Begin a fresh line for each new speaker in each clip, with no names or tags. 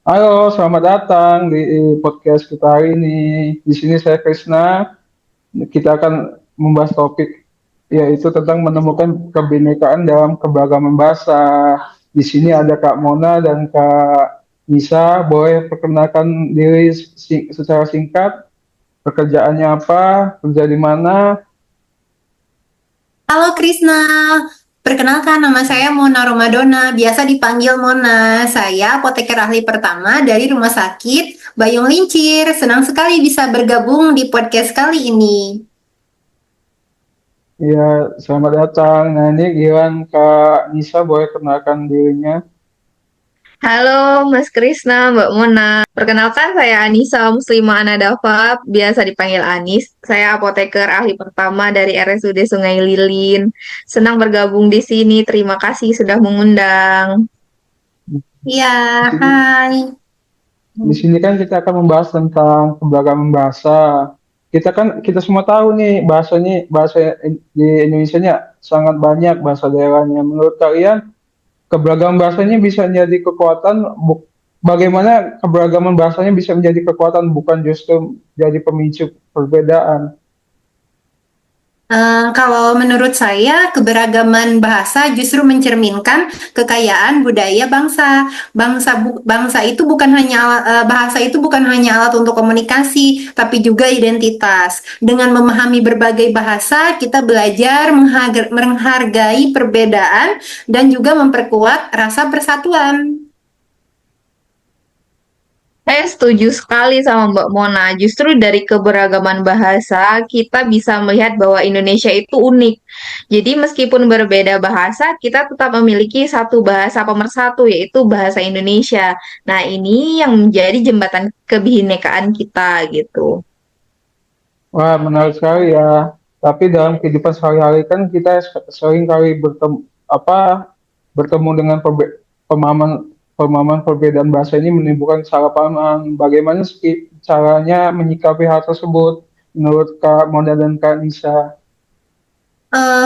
Halo, selamat datang di podcast kita hari ini. Di sini saya Krisna. Kita akan membahas topik yaitu tentang menemukan kebinekaan dalam keberagaman bahasa. Di sini ada Kak Mona dan Kak Nisa. Boleh perkenalkan diri secara singkat? Pekerjaannya apa? Kerja di mana?
Halo Krisna, perkenalkan nama saya Mona Romadona, biasa dipanggil Mona. Saya apoteker ahli pertama dari Rumah Sakit Bayung Lincir. Senang sekali bisa bergabung di podcast kali ini.
Ya, selamat datang. Nah, ini Gilang Kak Nisa boleh kenalkan dirinya.
Halo Mas Krisna, Mbak Mona. Perkenalkan saya Anissa Muslimah Anadafa, biasa dipanggil Anis. Saya apoteker ahli pertama dari RSUD Sungai Lilin. Senang bergabung di sini. Terima kasih sudah mengundang.
Ya,
Di sini
hai.
Di sini kan kita akan membahas tentang keberagaman bahasa. Kita semua tahu nih bahasa di Indonesia sangat banyak bahasa daerahnya. Menurut kalian keberagaman bahasanya bisa menjadi kekuatan bagaimana keberagaman bahasanya bisa menjadi kekuatan bukan justru jadi pemicu perbedaan.
Kalau menurut saya, keberagaman bahasa justru mencerminkan kekayaan budaya bangsa. Bangsa itu bukan hanya bahasa itu bukan hanya alat untuk komunikasi, tapi juga identitas. Dengan memahami berbagai bahasa, kita belajar menghargai perbedaan dan juga memperkuat rasa persatuan.
Saya setuju sekali sama Mbak Mona. Justru dari keberagaman bahasa, kita bisa melihat bahwa Indonesia itu unik. Jadi meskipun berbeda bahasa, kita tetap memiliki satu bahasa pemersatu, yaitu bahasa Indonesia. Nah, ini yang menjadi jembatan kebinekaan kita gitu.
Wah, menarik sekali ya. Tapi dalam kehidupan sehari-hari kan kita sering kali bertemu dengan pemahaman pemahaman perbedaan bahasa ini menimbulkan kesalahpahaman. Bagaimana caranya menyikapi hal tersebut menurut Kak Mona dan Kak Nisa?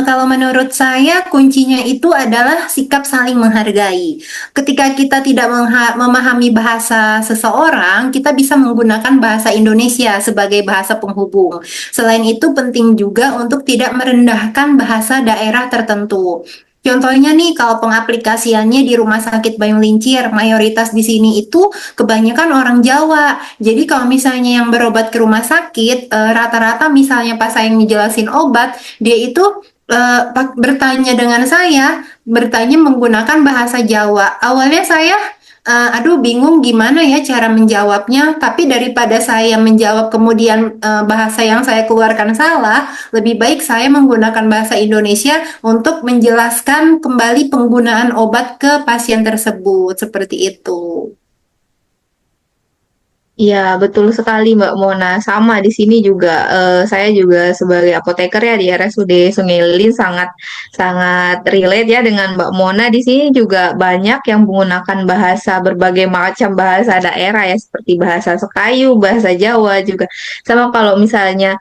Kalau menurut saya kuncinya itu adalah sikap saling menghargai. Ketika kita tidak memahami bahasa seseorang, kita bisa menggunakan bahasa Indonesia sebagai bahasa penghubung. Selain itu penting juga untuk tidak merendahkan bahasa daerah tertentu. Contohnya nih, kalau pengaplikasiannya di Rumah Sakit Bayung Lincir, mayoritas di sini itu kebanyakan orang Jawa. Jadi kalau misalnya yang berobat ke rumah sakit, rata-rata misalnya pas saya ngejelasin obat, dia itu bertanya dengan saya, bertanya menggunakan bahasa Jawa. Awalnya saya, aduh bingung gimana ya cara menjawabnya. Tapi daripada saya menjawab kemudian bahasa yang saya keluarkan salah, lebih baik saya menggunakan bahasa Indonesia untuk menjelaskan kembali penggunaan obat ke pasien tersebut. Seperti itu.
Iya, betul sekali Mbak Mona. Sama di sini juga, saya juga sebagai apoteker ya di RSUD Sungai Lilin sangat sangat relate ya dengan Mbak Mona. Di sini juga banyak yang menggunakan bahasa berbagai macam bahasa daerah ya, seperti bahasa Sekayu, bahasa Jawa juga. Sama kalau misalnya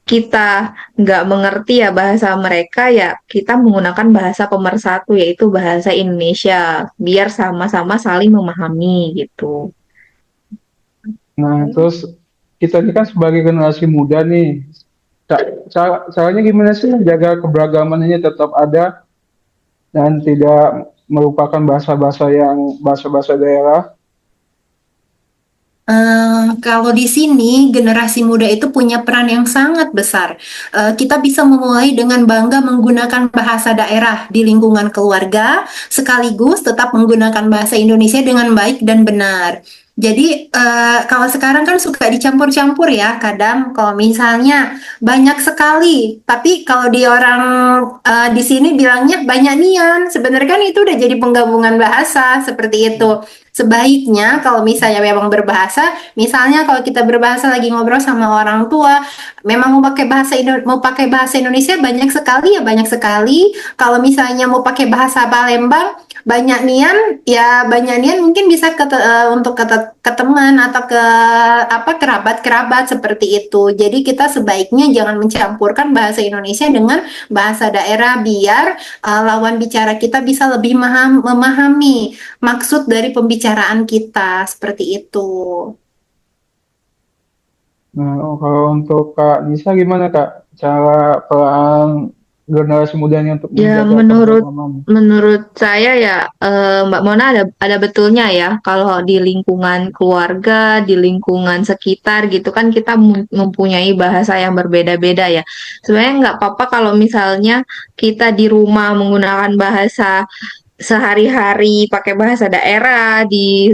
kita nggak mengerti ya bahasa mereka ya, kita menggunakan bahasa pemersatu yaitu bahasa Indonesia, biar sama-sama saling memahami gitu.
Nah, terus kita ini kan sebagai generasi muda nih, caranya gimana sih menjaga keberagaman ini tetap ada dan tidak merupakan bahasa-bahasa daerah?
Kalau di sini generasi muda itu punya peran yang sangat besar. Kita bisa memulai dengan bangga menggunakan bahasa daerah di lingkungan keluarga, sekaligus tetap menggunakan bahasa Indonesia dengan baik dan benar. Jadi kalau sekarang kan suka dicampur-campur ya, kadang kalau misalnya banyak sekali, tapi kalau di orang di sini bilangnya banyak nian, sebenarnya kan itu udah jadi penggabungan bahasa seperti itu. Sebaiknya kalau misalnya memang berbahasa, misalnya kalau kita berbahasa lagi ngobrol sama orang tua, memang mau pakai bahasa Indonesia banyak sekali ya banyak sekali. Kalau misalnya mau pakai bahasa Palembang, banyak nian, ya banyak nian mungkin bisa untuk ke teman atau ke apa kerabat-kerabat seperti itu. Jadi kita sebaiknya jangan mencampurkan bahasa Indonesia dengan bahasa daerah biar lawan bicara kita bisa lebih memahami maksud dari pembicaraan kita seperti itu.
Nah, kalau untuk Kak Nisa gimana Kak? Cara peran generasi muda ini untuk
Ya,
menjaga
menurut
keberagaman?
menurut saya ya, Mbak Mona ada betulnya ya kalau di lingkungan keluarga, di lingkungan sekitar gitu kan kita mempunyai bahasa yang berbeda-beda ya. Sebenarnya nggak apa-apa kalau misalnya kita di rumah menggunakan bahasa sehari-hari pakai bahasa daerah, di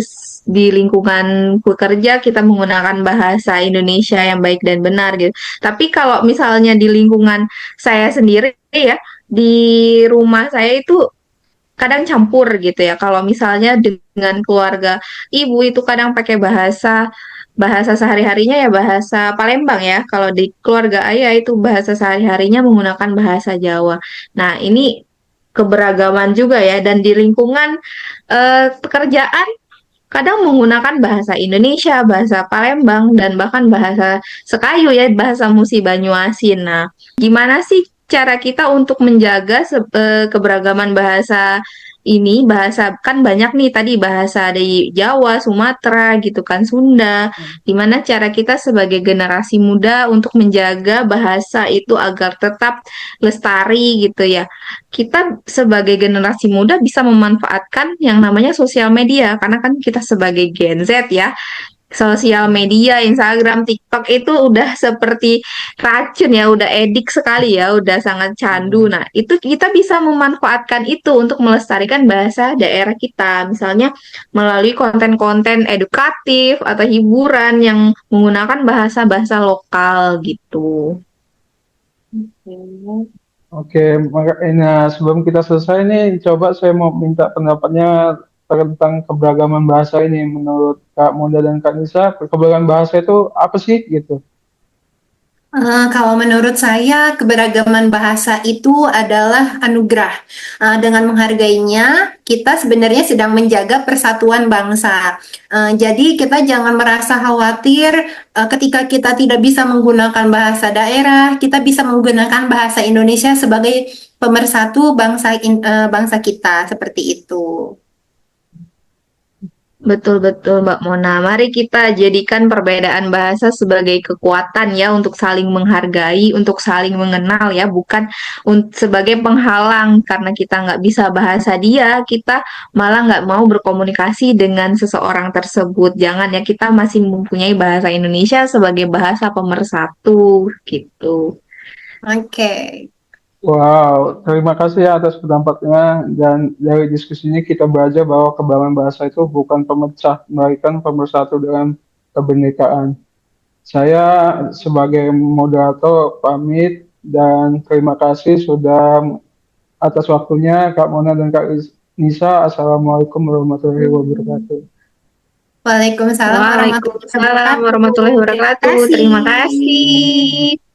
lingkungan bekerja kita menggunakan bahasa Indonesia yang baik dan benar gitu. Tapi kalau misalnya di lingkungan saya sendiri ya, di rumah saya itu kadang campur gitu ya. Kalau misalnya dengan keluarga ibu itu kadang pakai bahasa bahasa sehari-harinya ya bahasa Palembang ya. Kalau di keluarga ayah itu bahasa sehari-harinya menggunakan bahasa Jawa. Nah, ini keberagaman juga ya, dan di lingkungan pekerjaan kadang menggunakan bahasa Indonesia, bahasa Palembang, dan bahkan bahasa Sekayu ya, bahasa Musi Banyuasin. Nah, gimana sih cara kita untuk menjaga keberagaman bahasa ini? Bahasa kan banyak nih tadi bahasa dari Jawa, Sumatera gitu kan, Sunda. Gimana cara kita sebagai generasi muda untuk menjaga bahasa itu agar tetap lestari gitu ya? Kita sebagai generasi muda bisa memanfaatkan yang namanya sosial media karena kan kita sebagai Gen Z ya, sosial media Instagram TikTok itu udah seperti racun ya, udah edik sekali ya, udah sangat candu. Nah, itu kita bisa memanfaatkan itu untuk melestarikan bahasa daerah kita, misalnya melalui konten-konten edukatif atau hiburan yang menggunakan bahasa-bahasa lokal gitu.
Oke, nah sebelum kita selesai nih, coba saya mau minta pendapatnya tentang keberagaman bahasa ini. Menurut Kak Monda dan Kak Nisa, keberagaman bahasa itu apa sih gitu?
Kalau menurut saya, keberagaman bahasa itu adalah anugerah. Dengan menghargainya, kita sebenarnya sedang menjaga persatuan bangsa. Jadi, kita jangan merasa khawatir ketika kita tidak bisa menggunakan bahasa daerah, kita bisa menggunakan bahasa Indonesia sebagai pemersatu bangsa kita, seperti itu.
Betul-betul Mbak Mona. Mari kita jadikan perbedaan bahasa sebagai kekuatan ya untuk saling menghargai, untuk saling mengenal ya, bukan sebagai penghalang karena kita nggak bisa bahasa dia, kita malah nggak mau berkomunikasi dengan seseorang tersebut. Jangan ya, kita masih mempunyai bahasa Indonesia sebagai bahasa pemersatu gitu.
Oke.
Wow, terima kasih ya atas pendapatnya dan dari diskusi ini kita belajar bahwa keberagaman bahasa itu bukan pemecah, melainkan pemersatu dalam kebinekaan. Saya sebagai moderator pamit dan terima kasih sudah atas waktunya Kak Mona dan Kak Nisa. Assalamualaikum warahmatullahi wabarakatuh.
Waalaikumsalam warahmatullahi
Waalaikumsalam
wabarakatuh.
warahmatullahi
Terima
wabarakatuh. Terima
kasih.
kasih.